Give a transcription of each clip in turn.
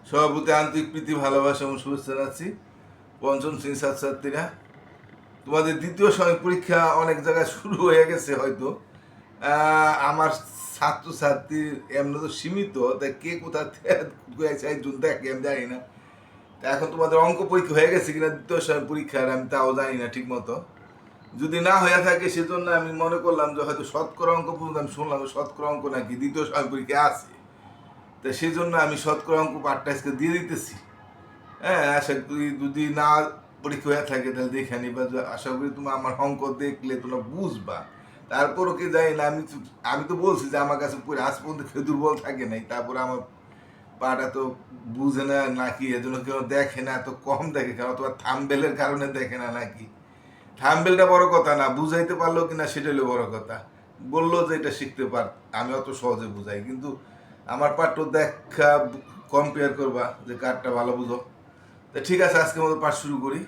সভাপতি আন্তরিক প্রীতি ভালোবাসা এবং শুভেচ্ছা জানাচ্ছি। পঞ্চম শ্রেণীর ছাত্রছাত্রীরা, তোমাদের দ্বিতীয় সময় পরীক্ষা অনেক জায়গায় শুরু হয়ে গেছে হয়তো। আমার ছাত্রছাত্রীর এমনি তো সীমিত, তাই কে কোথা একজন দেখে আমি জানি না। তা এখন তোমাদের অঙ্ক পরীক্ষা হয়ে গেছে কিনা দ্বিতীয় সময় পরীক্ষার আমি তাও জানি না ঠিক মতো। যদি না হয়ে থাকে সেজন্য আমি মনে করলাম যে হয়তো শতকরা অঙ্ক পর্যন্ত আমি শুনলাম শতকরা অঙ্ক নাকি দ্বিতীয় সময় পরীক্ষা আছে। তা সেই জন্য আমি শতকরা অঙ্ক পাঠটা আজকে দিয়ে দিতেছি। হ্যাঁ, আশা করি যদি না পরীক্ষা হয়ে থাকে তাহলে দেখে নিবা। আশা করি তোমার আমার অঙ্ক দেখলে তোমরা বুঝবা। তারপরও কে জানি না, আমি তো বলছি যে আমার কাছে পুরো আজ পর্যন্ত কেউ দুর্বল থাকে নাই। তারপরে আমার পাটা তো বুঝে না নাকি এজন্য কেউ দেখে না, এত কম দেখে কেন, অথবা থাম্বেলের কারণে দেখে না নাকি। থাম্বেলটা বড় কথা না, বুঝাইতে পারলো কিনা সেটা হলো বড় কথা। বললো যে এটা শিখতে পার, আমি অত সহজে বুঝাই, কিন্তু আমার পাঠটা দেখা কম্পেয়ার করবা যে কারটা ভালো বুঝো। তো ঠিক আছে, আজকের মতো পাঠ শুরু করি।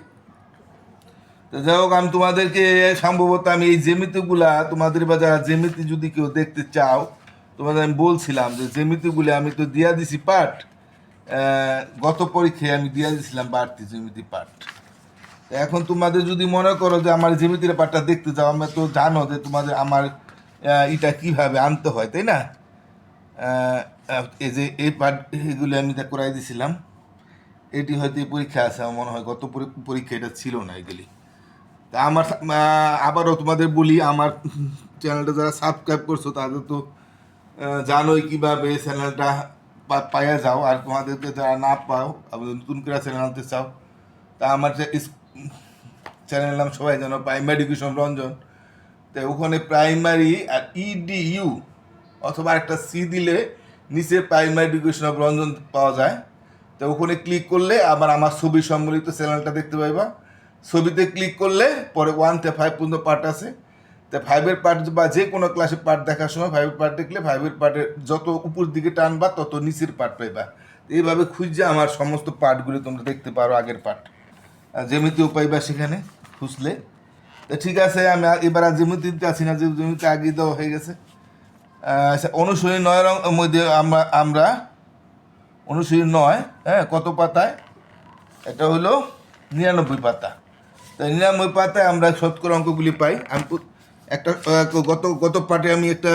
তো যাই হোক, আমি তোমাদেরকে সম্ভবত আমি এই জ্যামিতিগুলা তোমাদের বা যারা জ্যামিতি যদি কেউ দেখতে চাও, তোমাদের আমি বলছিলাম যে জ্যামিতিগুলো আমি তো দিয়া দিছি পাঠ। গত পরীক্ষায় আমি দিয়া দিছিলাম বাড়তি জ্যামিতি পাঠ। এখন তোমাদের যদি মনে করো যে আমার জ্যামিতির পাঠটা দেখতে চাও, আমরা তো জানো যে তোমাদের আমার এটা কিভাবে আনতে হয়, তাই না? এই যে এই পাঠ এগুলি আমি করাই দিছিলাম। এটি হয়তো এই পরীক্ষা আছে, আমার মনে হয় গত পরীক্ষা এটা ছিল না এগুলি। তা আমার আবারও তোমাদের বলি, আমার চ্যানেলটা যারা সাবস্ক্রাইব করছো তাদের তো জানোই কীভাবে চ্যানেলটা পাইয়া যাও। আর তোমাদেরকে যারা না পাও, নতুন করে চ্যানেল আনতে চাও, তা আমার চ্যানেল নাম সবাই জানো, প্রাইমারি এডুকেশন রঞ্জন। তাই ওখানে প্রাইমারি আর ইডিইউ অথবা একটা সি দিলে নিচে প্রাইমারি এডুকেশন অফ রঞ্জন পাওয়া যায়। তো ওখানে ক্লিক করলে আবার আমার ছবি সম্বলিত চ্যানেলটা দেখতে পাইবা। ছবিতে ক্লিক করলে পরে 1 থেকে 5 পর্যন্ত পার্ট আছে। তো 5-এর পার্ট বা যে কোনো ক্লাসে পার্ট দেখার সময় 5-এর পার্ট দেখলে 5-এর পার্টের যত উপর দিকে টানবা তত নিচের পার্ট পাইবা। এইভাবে খুঁজে আমার সমস্ত পার্টগুলো তোমরা দেখতে পারো, আগের পার্ট জ্যামিতিও পাইবা সেখানে খুঁজলে। তো ঠিক আছে, আমি এবার আর জ্যামিতিতে আছি না, যে জ্যামিতি আগে দেওয়া হয়ে গেছে। আচ্ছা, অনুশীলনী 9 মধ্যে আমরা অনুশীলনী 9, হ্যাঁ, কত পাতায়? এটা হলো 99 পাতা। তাই 99 পাতায় আমরা শতকরা অঙ্কগুলি পাই। আমি একটা গত পাঠে আমি একটা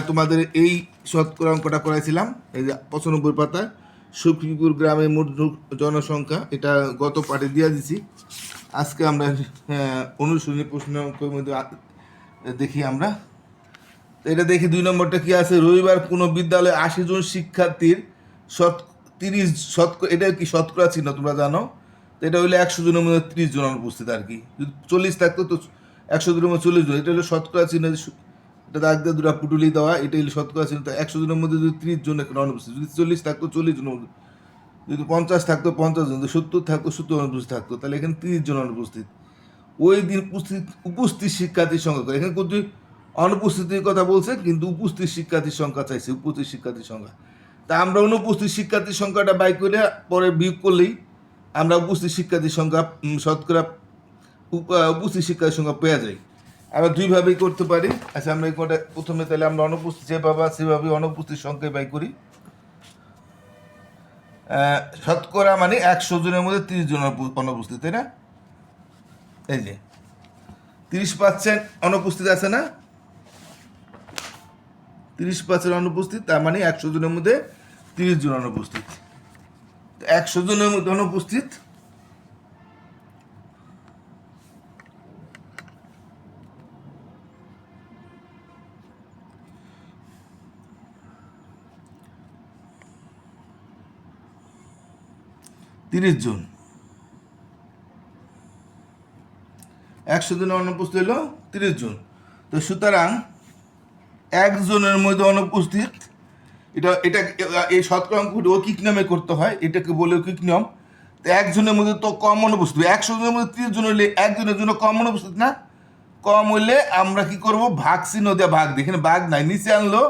তোমাদের এই শতকরা অঙ্কটা করাইছিলাম। এই যে 95 পাতায় সুখীপুর গ্রামে মোট জনসংখ্যা, এটা গত পাঠে দিয়ে দিছি। আজকে আমরা অনুশীলনী প্রশ্ন অঙ্কের মধ্যে দেখি আমরা। এটা দেখি 2 নম্বরটা কি আছে। রবিবার কোনো বিদ্যালয়ে 80 জন শিক্ষার্থীর 30 এটা কি শতকরা চিহ্ন তোমরা জানো। তো এটা হইলে 100 জনের মধ্যে 30 জন অনুপস্থিত আর কি। যদি 40 থাকতো তো 100 জনের মধ্যে 40 জন, এটা হলো শতকরা চিহ্ন। এটা দাগ দিয়ে দুটা পুটুলি দেওয়া, এটা হলো শতকরা চিহ্ন। তো 100 জনের মধ্যে যদি 30 জন এখানে অনুপস্থিত, যদি 40 থাকতো 40 জন, যদি 50 থাকতো 50 জন, যদি 70 থাকতো 70 অনুপস্থিত থাকতো, তাহলে এখানে 30 জন অনুপস্থিত। ওই দিন উপস্থিত শিক্ষার্থীর সংখ্যা, এখানে কিন্তু অনুপস্থিতির কথা বলছে, কিন্তু উপস্থিত শিক্ষার্থীর সংখ্যা চাইছে, উপস্থিত শিক্ষার্থীর সংখ্যা। তা আমরা অনুপস্থিত শিক্ষার্থীর সংখ্যাটা বাই করে পরে বিয়োগ করলেই আমরা উপস্থিত শিক্ষার্থীর সংখ্যা শতকরা উপস্থিত শিক্ষার্থীর সংখ্যা পেয়ে যাই। আমরা দুইভাবেই করতে পারি। আচ্ছা, আমরা এই কটা প্রথমে তাহলে আমরা অনুপস্থিত যেভাবে সেভাবে অনুপস্থিত সংখ্যায় বাই করি। শতকরা মানে 100 জনের মধ্যে 30 জন অনুপস্থিত, তাই না? এই যে 30% অনুপস্থিত আছে না, 30% অনুপস্থিত, তার মানে 100 জনের মধ্যে 30 জন অনুপস্থিত। 100 জনের মধ্যে অনুপস্থিত 30 জন, 100 জনের অনুপস্থিত হলো 30 জন। তো সুতরাং একজনের মধ্যে অনুপস্থিত, এটা এই শতকরা অঙ্কটি ঐকিক নিয়মে করতে হয়, এটাকে বলে ঐকিক নিয়ম। তো একজনের মধ্যে তো কম অনুপস্থিত, 100 জনের মধ্যে 30 জন হলে একজনের জন্য কম অনুপস্থিত না। কম হইলে আমরা কি করব, ভাগ চিহ্ন দিয়ে ভাগ দিই। এখানে ভাগ নাই, নিচে আনলো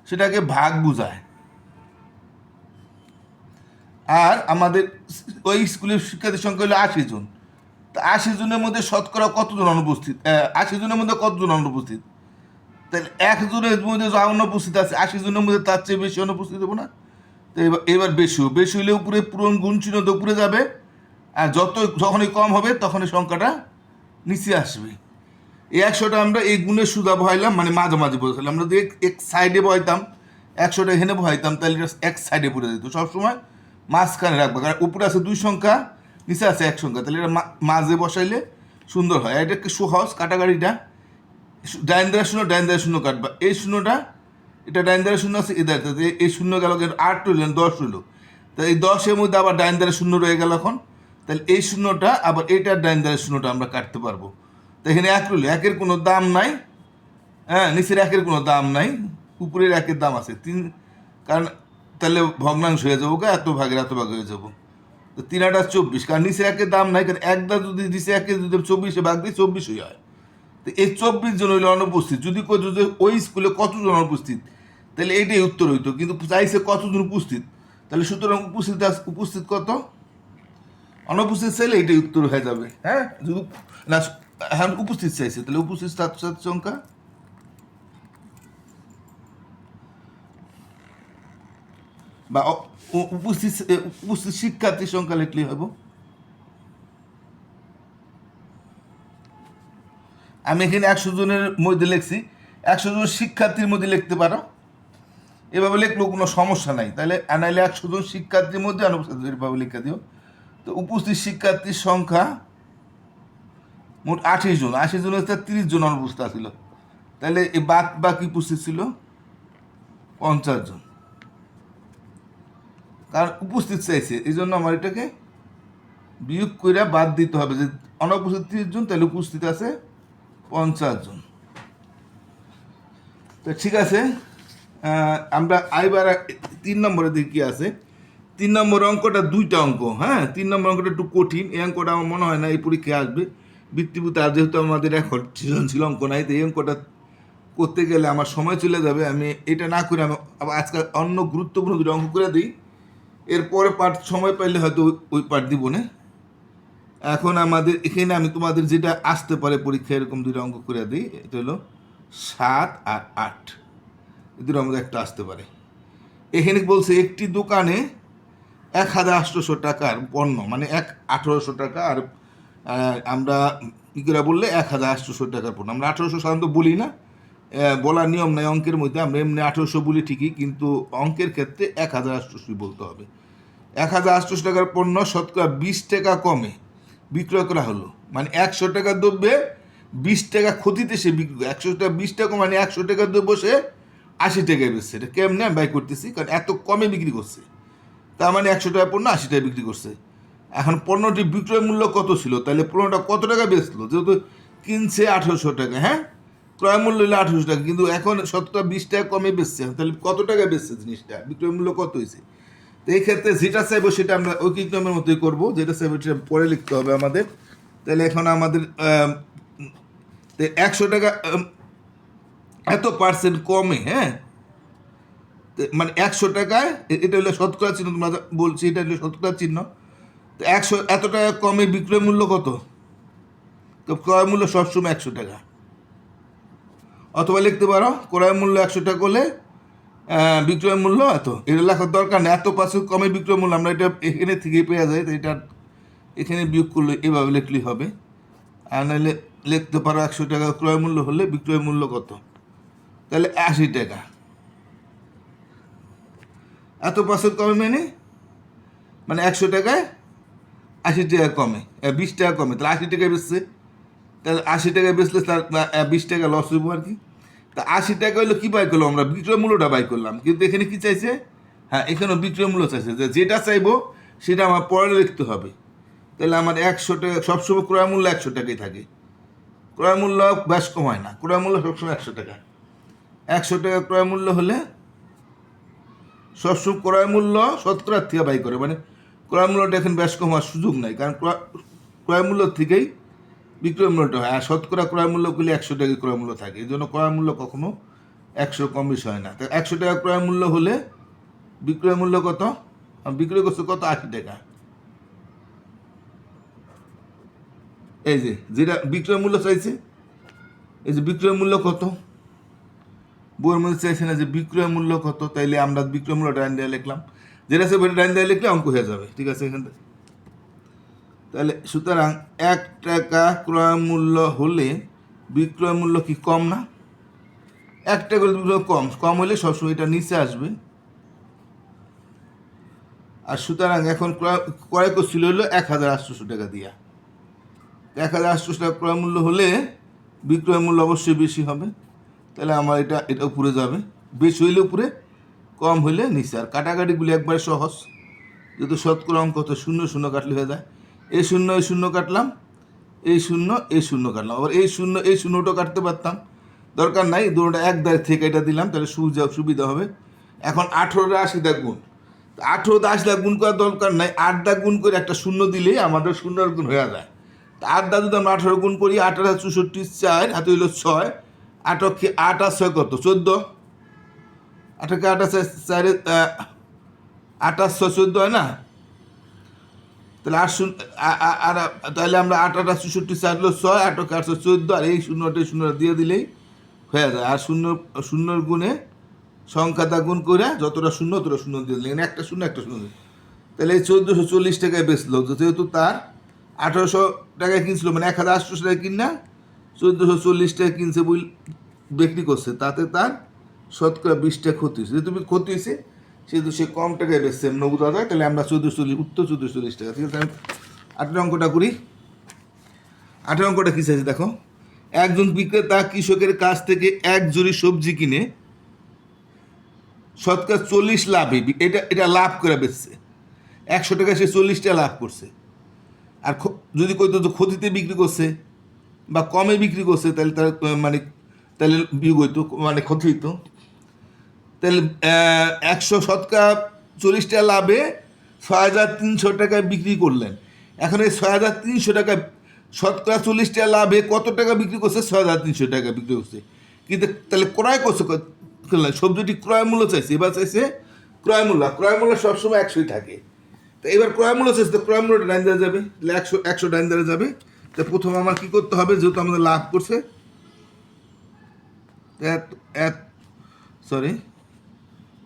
সেটাকে ভাগ বুঝায়। আর আমাদের ওই স্কুলের শিক্ষার্থীর সংখ্যা হলো 80 জন। তা 80 জনের মধ্যে শতকরা কতজন অনুপস্থিত? 80 জনের মধ্যে কতজন অনুপস্থিত? তাহলে 1 জনের মধ্যে যা অনুপস্থিত আছে 80 জনের মধ্যে তার চেয়ে বেশি অনুপস্থিত হবো না। তো এবার বেশি হলে উপরে পূরণ গুণ চিহ্ন তো উপরে যাবে, আর যখনই কম হবে তখনই সংখ্যাটা নিচে আসবে। এই 100টা আমরা এই গুণের সুদা বহাইলাম, মানে মাঝামাঝি বসাইলাম। আমরা যদি এক সাইডে বহাইতাম, 100টা এখানে বহাইতাম, তাহলে এটা এক সাইডে পড়ে যেত। সবসময় মাঝখানে রাখবো, কারণ উপরে আছে 2 সংখ্যা, নিচে আছে 1 সংখ্যা, তাহলে এটা মাঝে বসাইলে সুন্দর হয়। এটা একটু সহজ কাটাকাটিটা। ডাইন দ্বারা শূন্য, ডাইন দ্বারা শূন্য কাটবা। এই শূন্যটা, এটা ডাইন দ্বারা শূন্য আছে, এই শূন্য গেল, 8 রইলেন, 10 রইল। তা এই 10-এর মধ্যে আবার ডাইন দ্বারা শূন্য রয়ে গেল এখন, তাহলে এই শূন্যটা আবার এইটার ডাইন দ্বারা শূন্যটা আমরা কাটতে পারবো। তো এখানে 1 রইল, 1-এর কোনো দাম নাই, হ্যাঁ, নিচের 1-এর কোনো দাম নাই, উপরের 1-এর দাম আছে 3, কারণ তাহলে ভগ্নাংশ হয়ে যাবো, এত ভাগের এত ভাগ হয়ে যাবো। তো 3 8 24, কারণ নিচে 1-এর দাম নাই, কারণ একদা যদি নিচে 1-কে যদি 24-এ ভাগ দিই 24 হয়। তো এই 24 জন হইলে অনুপস্থিত। যদি ওই স্কুলে কতজন অনুপস্থিত, তাহলে এইটাই উত্তর হইতো, কিন্তু চাইছে কতজন উপস্থিত, তাহলে সুতরাং উপস্থিত কত, অনুপস্থিত চাইলে এইটাই উত্তর হয়ে যাবে। হ্যাঁ, যদি না হ্যাঁ উপস্থিত চাইছে, তাহলে উপস্থিত ছাত্র সংখ্যা বা উপস্থিত শিক্ষার্থীর সংখ্যা লিখলেই হবে। আমি এখানে 100 জনের মধ্যে লিখছি, 100 জন শিক্ষার্থীর মধ্যে লিখতে পারো, এভাবে লিখলেও কোনো সমস্যা নাই। তাহলে আনাইলে 100 জন শিক্ষার্থীর মধ্যে অনুপস্থিত এভাবে লিখে দিও। তো উপস্থিত শিক্ষার্থীর সংখ্যা মোট 80 জন, 80 জনের 30 জন অনুপস্থিত ছিল, তাহলে এই বাকি উপস্থিত ছিল 50 জন, কারণ উপস্থিত চাইছে, এই জন্য আমার এটাকে বিয়োগ করে বাদ দিতে হবে, যে অনুপস্থিত 30 জন, তাহলে উপস্থিত আছে 50 জন। তো ঠিক আছে, আমরা আইবার 3 নম্বরে দেখি কি আছে। 3 নম্বর অঙ্কটা 2টা অঙ্ক। হ্যাঁ, 3 নম্বর অঙ্কটা একটু কঠিন, এই অঙ্কটা আমার মনে হয় না এই পরীক্ষায় আসবে। বৃত্তিভূত, আর যেহেতু আমাদের এখন সৃজনশীল অঙ্ক নাই, তো এই অঙ্কটা করতে গেলে আমার সময় চলে যাবে। আমি এটা না করে আমি আজকাল অন্য গুরুত্বপূর্ণ 2টা অঙ্ক করে দিই, এরপরে পার্ট সময় পাইলে হয়তো ওই পার্ট দিব না। এখন আমাদের এখানে আমি তোমাদের যেটা আসতে পারে পরীক্ষায়, এরকম 2টা অঙ্ক করে দিই। এটা হলো 7 আর 8, এই 2টার মধ্যে একটা আসতে পারে। এখানে বলছে একটি দোকানে 1800 টাকার পণ্য, মানে 1800 টাকা, আর আমরা কী করে বললে 1800 টাকার পণ্য, আমরা 1800 সাধারণত বলি না, বলার নিয়ম নাই অঙ্কের মধ্যে, আমরা এমনি 1800 বলি ঠিকই, কিন্তু অঙ্কের ক্ষেত্রে 1800 বলতে হবে। 1800 টাকার পণ্য শতকরা 20 টাকা কমে বিক্রয় করা হলো, মানে 100 টাকা দ্রব্যে 20 টাকা ক্ষতিতে সে বিক্রি করে। 100 টাকা 20 টাকা, মানে 100 টাকার দ্রব্য সে 80 টাকায় বেচছে। এটা কেমনে আমি বাই করতেছি, কারণ এত কমে বিক্রি করছে, তার মানে 100 টাকা পণ্য 80 টাকা বিক্রি করছে। এখন পণ্যটি বিক্রয় মূল্য কত ছিল, তাহলে পণ্যটা কত টাকা বেচলো, যেহেতু কিনছে 1800 টাকা, হ্যাঁ, ক্রয় মূল্য হলো 1800 টাকা, কিন্তু এখন 20 টাকা কমে বেচছে, তাহলে কত টাকা বেচছে জিনিসটা, বিক্রয় মূল্য কত হয়েছে। তো এই ক্ষেত্রে যেটা চাইবো সেটা আমরা ঐকিক নিয়মের মতোই করবো, যেটা চাইবো সেটা পরে লিখতে হবে আমাদের। তাহলে এখন আমাদের 100 টাকা এত পার্সেন্ট কমে, হ্যাঁ, মানে 100 টাকায়, এটা হলো শতকরা চিহ্ন, তোমরা বলছি এটা হলো শতকরা চিহ্ন। তো 100 এত টাকা কমে বিক্রয় মূল্য কত, তো ক্রয় মূল্য সবসময় 100 টাকা। অথবা লিখতে পারো ক্রয় মূল্য 100 টাকা হলে বিক্রয় মূল্য এত, এটা লেখার দরকার নেই, এত পার্সেন্ট কমে বিক্রয় মূল্য, আমরা এটা এখানে থেকেই পেয়ে যাই, তো এটা এখানে বিয়োগ করলে এভাবে লিখলেই হবে। আর নাহলে লিখতে পারো 100 টাকা ক্রয় মূল্য হলে বিক্রয় মূল্য কত, তাহলে 80 টাকা। এত পার্সেন্ট কমে মানে 100 টাকায় 80 টাকা কমে, 20 টাকা কমে, তাহলে 80 টাকায় বেচছে, তাহলে 80 টাকায় বেচলে তার 20 টাকা লস হইব আর কি। তা 80 টাকা হইলো কী বাই করলাম আমরা, বিক্রয় মূল্যটা বাই করলাম, কিন্তু এখানে কি চাইছে, হ্যাঁ এখানেও বিক্রয় মূল্য চাইছে, যেটা চাইবো সেটা আমার পরে লিখতে হবে। তাহলে আমার 100 টাকা, সবসময় ক্রয় মূল্য 100 টাকাই থাকে, ক্রয় মূল্য বেশ কমায় না, ক্রয় মূল্য সবসময় 100 টাকা। 100 টাকা ক্রয় মূল্য হলে সবসময় ক্রয় মূল্য শতকরার থেকে বাই করে, মানে ক্রয় মূল্যটা এখন বেশ কম হওয়ার সুযোগ নাই, কারণ ক্রয় মূল্য থেকেই বিক্রয় মূল্যটা হয়, আর শতকরা ক্রয় মূল্য করলে 100 টাকা ক্রয় মূল্য থাকে, এই জন্য ক্রয় মূল্য কখনো 100 কম বেশি হয় না। তো 100 টাকা ক্রয় মূল্য হলে বিক্রয় মূল্য কত, বিক্রয় করছে কত, 80 টাকা। এই যে যেটা বিক্রয় মূল্য চাইছে, এই যে বিক্রয় মূল্য কত, বইয়ের মধ্যে চাইছে না যে বিক্রয় মূল্য কত, তাইলে আমরা বিক্রয় মূল্যটা লিখলাম। যেটা সে ডাইন দিয়ে লিখলে অঙ্ক হয়ে যাবে, ঠিক আছে এখান থেকে। তাহলে সুতরাং 1 টাকা ক্রয় মূল্য হলে বিক্রয় মূল্য কি কম না? 1 টাকা কম, কম হলে সবসময় এটা নিচে আসবে। আর সুতরাং এখন ক্রয় করছিল হলো 1800 টাকা দিয়া। 1800 টাকা ক্রয় মূল্য হলে বিক্রয় মূল্য অবশ্যই বেশি হবে। তাহলে আমার এটা উপরে যাবে, বেশি হইলে উপরে, কম হইলে নিচে। আর কাটাকাটিগুলি একবারে সহজ, যেহেতু শতকরা অঙ্ক তো 0 0 কাটলে হয়ে যায়। এই 0 কাটলাম, এই 0 কাটলাম, আবার এই 0টা কাটতে পারতাম, দরকার নাই, দুটোটা এক দাগ থেকে এটা দিলাম, তাহলে সুবিধা হবে। এখন 18 80 দাগ গুণ, 18 80 দাগ গুণ করার দরকার নাই, 8 দাগ গুণ করে একটা 0 দিলেই আমাদের 0 গুণ হয়ে যায়। 8 দাগ যদি আমরা 18 গুণ করি, 8 আর 64 4 হাতে হইল 6, 8 আর 6 কত 14, 8 কে 8 4 8 6 14 হয় না? তাহলে 8 তাহলে আমরা 8 8 64 4 হলো 6, 8 কে 8 14, আর এই 0 দিয়ে দিলেই হয়ে যায়। আর 0 গুণে সংখ্যাটা গুণ করে যতটা 0 ততটা 0 দিয়ে দিলেন, একটা 0 একটা 0 দিয়ে। তাহলে এই 1440 টাকায় বেচলো, যেহেতু তার 1800 টাকায় কিনছিল, মানে 1800 টাকায় কিনা 1440 টাকায় কিনছে বিক্রি করছে, তাতে তার শতকরা 20 টাকা ক্ষতি হয়েছে। যেহেতু ক্ষতি হয়েছে সেহেতু সে কম টাকায় বেচছে 90,000, তাহলে আমরা 1440, উত্তর 1440 টাকা। ঠিক আছে, আমি 8 অঙ্কটা করি। 8 অঙ্কটা কী চাইছে দেখো, একজন বিক্রেতা কৃষকের কাছ থেকে 1 জুড়ি সবজি কিনে শতকরা 40 লাভে এটা লাভ করে বেচছে। 100 টাকায় সে 40 টাকা লাভ করছে। আর যদি কইতো তো ক্ষতিতে বিক্রি করছে বা কমে বিক্রি করছে, তাহলে তার মানে তাহলে বিয়োগ হইতো, মানে ক্ষতি হইতো। তাহলে 100 শতকরা 40 টাকা লাভে 6300 টাকায় বিক্রি করলেন। এখন এই 6300 টাকা শতকরা 40 টাকা লাভে কত টাকা বিক্রি করছে? 6300 টাকা বিক্রি করছে। কিন্তু তাহলে ক্রয় করছে, সবজিটি ক্রয় মূল্য চাইছে, এবার চাইছে ক্রয় মূল্য সবসময় 100ই থাকে। তো এবার ক্রয় মূল্য চাইছে, তো ক্রয় মূল্যটা ডাইন দেওয়া যাবে, তাহলে 100 ডাইন দেওয়া যাবে। তো প্রথমে আমার কী করতে হবে, যেহেতু আমাদের লাভ করছে,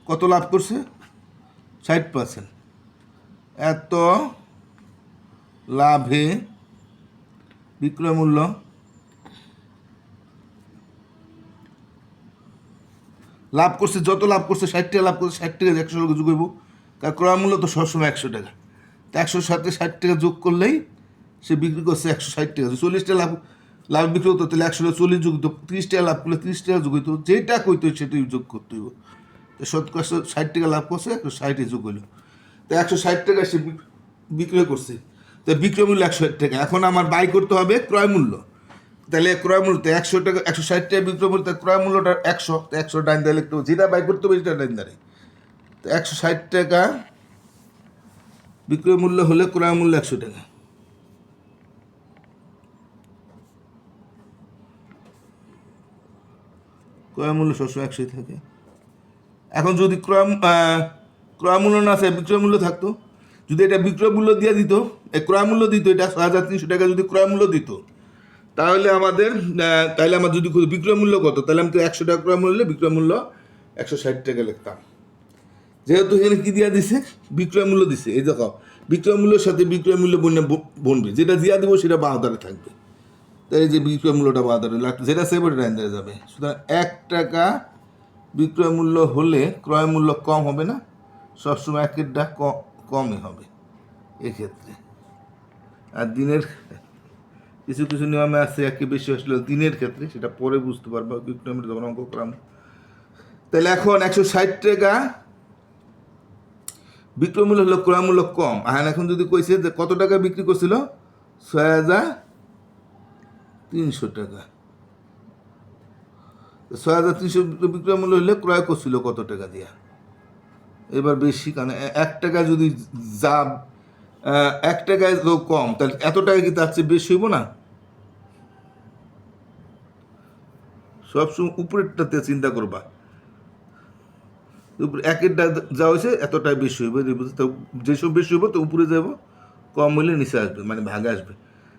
কত লাভ করছে? 60%। এত লাভে বিক্রয় মূল্য লাভ করছে, যত লাভ করছে 60 টাকা লাভ করছে, 60 টাকা 100 যোগ করবো, কারণ ক্রয় মূল্য তো সবসময় 100 টাকা। তো 100 সাথে 60 টাকা যোগ করলেই সে বিক্রি করছে 160 টাকা। 40 টাকা লাভ বিক্রি হতো, তাহলে 140 যোগ হতো, 30 টাকা লাভ করলে 30 টাকা যোগ হইতো, যেটা কইতো সেটাই যোগ করতে হইব। তো শতকরা 60 টাকা লাভ করছে, 160 যোগ হইলো, তো 160 টাকা সে বিক্রয় করছে। তো বিক্রয় মূল্য 160 টাকা। এখন আমার বাই করতে হবে ক্রয় মূল্য, তাহলে ক্রয় মূল্য তো 100 টাকা, 160 টাকা বিক্রয় মূল্য, ক্রয় মূল্যটা 100, তো 100 ডাইন দিয়ে লিখতে হবে, যেটা বাই করতে হবে সেটা ডাইন দাঁড়ে। তো 160 টাকা বিক্রয় মূল্য হলে ক্রয় মূল্য 100 টাকা। ক্রয় মূল্য সবসময় 100ই থাকে। এখন যদি ক্রয় মূল্য না থাকে, বিক্রয় মূল্য থাকতো, যদি এটা বিক্রয় মূল্য দিয়ে দিত, ক্রয় মূল্য দিত, এটা 6300 টাকা যদি ক্রয় মূল্য দিত, তাহলে আমার যদি বিক্রয় মূল্য কত, তাহলে আমি তো 100 টাকা ক্রয় মূল্য, বিক্রয় মূল্য 160 টাকা লিখতাম। যেহেতু এখানে কী দিয়া দিছে, বিক্রয় মূল্য দিছে, এই দেখো বিক্রয় মূল্যের সাথে বিক্রয় মূল্য বনবে, যেটা দিয়া দিব সেটা বাহাদারে থাকবে। তাই যে বিক্রয় মূল্যটা বাহাদারে, যেটা সেভ ওটা ডাইন দেওয়া যাবে। সুতরাং 1 টাকা বিক্রয় মূল্য হলে ক্রয় মূল্য কম হবে না, সবসময় একেরটা কমই হবে এক্ষেত্রে। আর দিনের কিছু কিছু নিয়মে আছে, একে বেশি আসলে দিনের ক্ষেত্রে, সেটা পরে বুঝতে পারবো বিক্রয় মূল্য যখন অঙ্ক করাম। তাহলে এখন 160 টাকা বিক্রয় মূল্য হলো, ক্রয় মূল্য কম। আর এখন যদি কইছে যে কত টাকা বিক্রি করছিল, 6300 টাকা। 6300 বিক্রয় মূল্য হলে ক্রয় করছিল কত টাকা দিয়া? এবার বেশি, কারণ 1 টাকা যদি 1 টাকায় তো কম, তাহলে এত টাকা কি তার চেয়ে বেশি হইব না? সবসময় উপরেরটাতে চিন্তা করবা, একেরটা যা হয়েছে এতটাই বেশি হইবে, যেসব বেশি হইব তো উপরে যাব, কম হইলে নিচে আসবে, মানে ভাগে আসবে।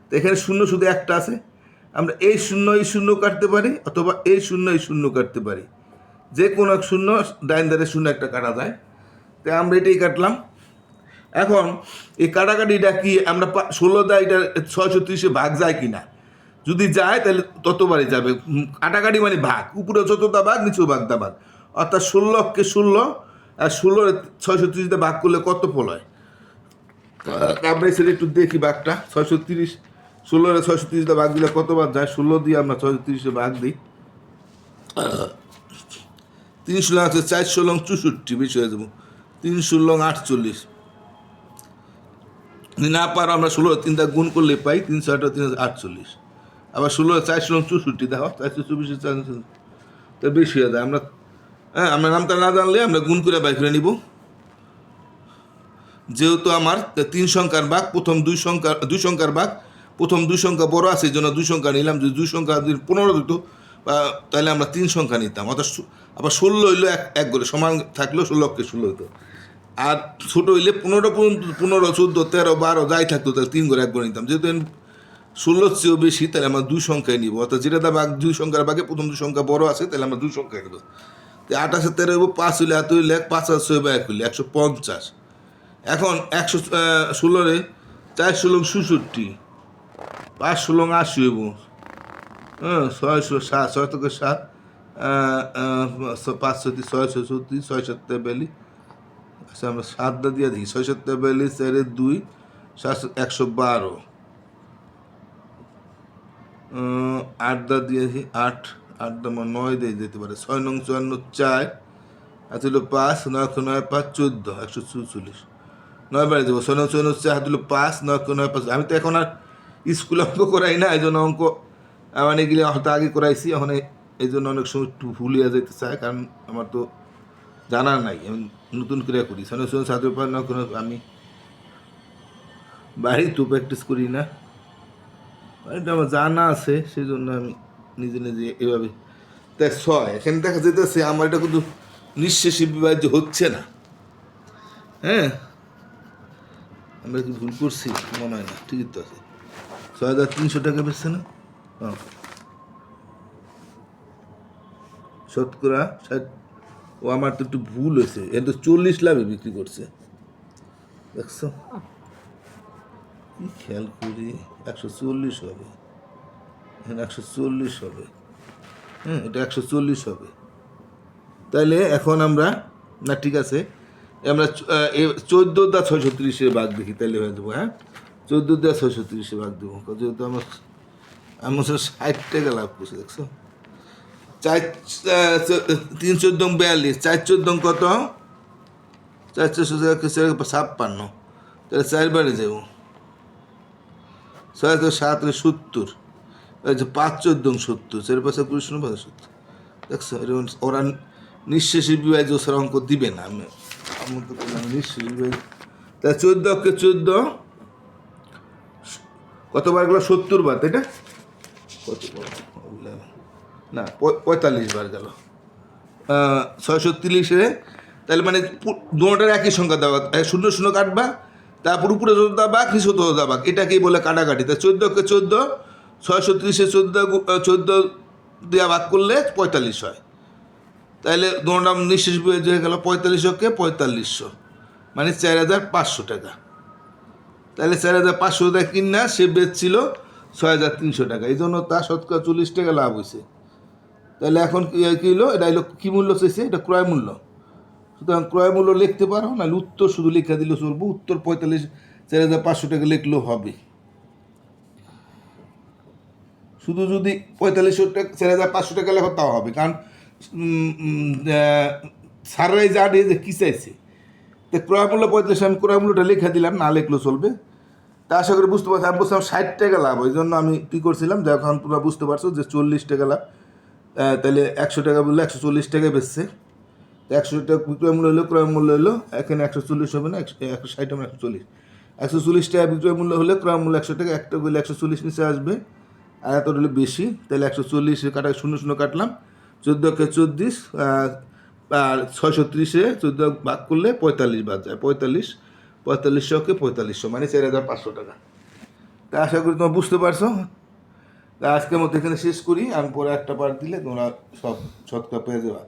তো এখানে 0 শুধু একটা আছে, আমরা এই 0 কাটতে পারি, অথবা এই 0 কাটতে পারি, যে কোনো 0 ডাইন ধারে 0 একটা কাটা যায়। তাই আমরা এটাই কাটলাম। এখন এই কাটাকাটিটা কি আমরা 16 দা এটা 630 ভাগ যায় কিনা, যদি যায় তাহলে ততবারই যাবে। কাটাকাটি মানে ভাগ, উপরে যতটা ভাগ নিচেও ভাগটা ভাগ, অর্থাৎ 16কে 16 আর 16 630 ভাগ করলে কত ফল হয়। আমরা এসে একটু দেখি ভাগটা। 630 16 630 ভাগ দিলে কতবার যায়, 16 দিয়ে আমরা 630 ভাগ দিই। 3 16 আছে 4 16 64, বেশি হয়ে যাবো। 3 16 48, না পারো আমরা 16 3টা গুণ করলে পাই 308 348। আবার 16 4 16 64 দেখো 424 তো বেশি হয়ে যায়। আমরা আমরা নামটা না জানলে আমরা গুণ করে বাই করে নিব। যেহেতু আমার 3 সংখ্যার ভাগ, প্রথম 2 সংখ্যার ভাগ, প্রথম 2 সংখ্যা বড় আছে এই জন্য 2 সংখ্যা নিলাম। যদি 2 সংখ্যা যদি 15 দিত তাহলে আমরা 3 সংখ্যা নিতাম। অর্থাৎ আবার 16 হইলো এক করে সমান থাকলেও 16কে 16 হইতো। আর ছোটো হইলে 15 পর্যন্ত 15 14 13 12 যাই থাকতো তাহলে 3 করে 1 করে নিতাম। যেহেতু 16 চেয়েও বেশি তাহলে আমরা 2 সংখ্যায় নিব। অর্থাৎ যেটা ভাগ 2 সংখ্যার ভাগে প্রথম 2 সংখ্যা বড় আছে তাহলে আমরা 2 সংখ্যায় নেব। তো 28 13 হইব 5 হইলে 7 হইলে 5 আর 6 1 হইলে 150। এখন 116 4 16 67, 5 16 80 হইব। 6 7 6 থেকে 7 5 6 6 36 6 7 42। আচ্ছা আমরা 7 দিয়ে দিই 6 7 42 4 2 7 112। 8 দিয়ে দিই 8 8 9 দিয়ে যেতে পারে। 6 9 54 4 হাত হলো 5 9 9 5 14 144। 9 বাড়ি দেবো 6 9 54 4 হাত হলো 5 9 9 5। আমি তো এখন আর স্কুলে অঙ্ক করাই না, এই জন্য অঙ্ক মানে এগুলি হয়তো আগে করাইছি, এখন এই জন্য অনেক সময় একটু ভুলিয়া যেতে চায়, কারণ আমার তো জানা নাই, আমি নতুন করে করি। 6 9 54 7 5 9 9 আমি বাড়ি তো প্র্যাকটিস করি না, এটা আমার জানা আছে, সেই জন্য আমি নিজে নিজে এভাবে। দেখ 6 এখানে দেখা যেতেছে আমার এটা কিন্তু নিঃশেষে বিভাজ্য হচ্ছে না। হ্যাঁ, আমরা কি ভুল করছি? মনে হয় না, ঠিকই তো আছে। 6300 টাকা বেচছে না? হ্যাঁ, শতকরা 60। ও আমার তো একটু ভুল হয়েছে, এ তো 40 লাভে বিক্রি করছে, দেখছো? কি খেয়াল করি 140 হবে, এখানে 140 হবে। হ্যাঁ, এটা 140 হবে। তাইলে এখন আমরা, না ঠিক আছে, আমরা 14 দা 630 ভাগ দেখি, তাইলে হয়ে যাবো। হ্যাঁ, 14 দা 630 ভাগ দেবো, যেহেতু আমার 60 টাকা লাভ করছে, দেখছো? 4 3 14 42, 4 14 কত? 4 4 56, তাহলে 4 বারে যাবো। 6 7 70, 5 14 70, 4 5 20 70। দেখছো, ওরা নিঃশেষী বিভাজ্য ওসব অঙ্ক দিবে না। আমি তো নিঃশেষী বিভাজ্য। তাহলে 14কে 14 কতবার গেল? 70 বার, তাই না? কত না 45 বার গেল 630-এ। তাহলে মানে দুটার একই সংখ্যা দেওয়া, 0 0 কাটবা, তারপর উপরে যত দাবাক নিচে তত দাবাক, এটাকেই বলে কাটাকাটি। তাই 14কে 14 630-এ 14 দেওয়া ভাগ করলে 45 হয়। তাহলে দুটা নিঃশেষ বিভাজ্য হয়ে গেল 45কে 4500, মানে 4500 টাকা। তাহলে 4500 টাকা কিনা সে বেচছিল 6300 টাকা, এই জন্য তার 40 টাকা লাভ হয়েছে। তাহলে এখন কী হলো, এটা হলো কী মূল্য চাইছে, এটা ক্রয় মূল্য। সুতরাং ক্রয় মূল্য লিখতে পারো, নাহলে উত্তর শুধু লেখা দিলে চলবো। উত্তর 45,4500 টাকা লিখলেও হবে। শুধু যদি 4500 টাকা 4500 টাকা লেখো তাও হবে, কারণ সাররাই যা দিয়ে যে কী চাইছে। তো ক্রয় মূল্য 45, আমি ক্রয় মূল্যটা লেখা দিলাম, না লিখলেও চলবে। তা আশা করি বুঝতে পারছি। আমি বলছিলাম 60 টাকা লাভ, ওই জন্য আমি কী করছিলাম, যখন তোমরা বুঝতে পারছো যে 40 টাকা লাভ, তাহলে 100 টাকা বললে 140 টাকায় বেচছে। 100 টাকা বিক্রয় মূল্য হলো, ক্রয় মূল্য হলো এখানে 140 হবে না, 160 হবে 140। 140 টাকা বিক্রয় মূল্য হলে ক্রয় মূল্য 100 টাকা, একটা বললে 140 নিচে আসবে, আর এত হলে বেশি। তাহলে 140 কাটা 0 0 কাটলাম, 14কে 14 আর 630-এ 14 ভাগ করলে 45 বাদ যায়, 4500কে 4500, মানে 4500 টাকা। তা আশা করি তোমরা বুঝতে পারছো। তা আজকের মতো এখানে শেষ করি, আমি পরে একটা পার্ট দিলে তোমরা সব শতকরা পেয়ে যাবা।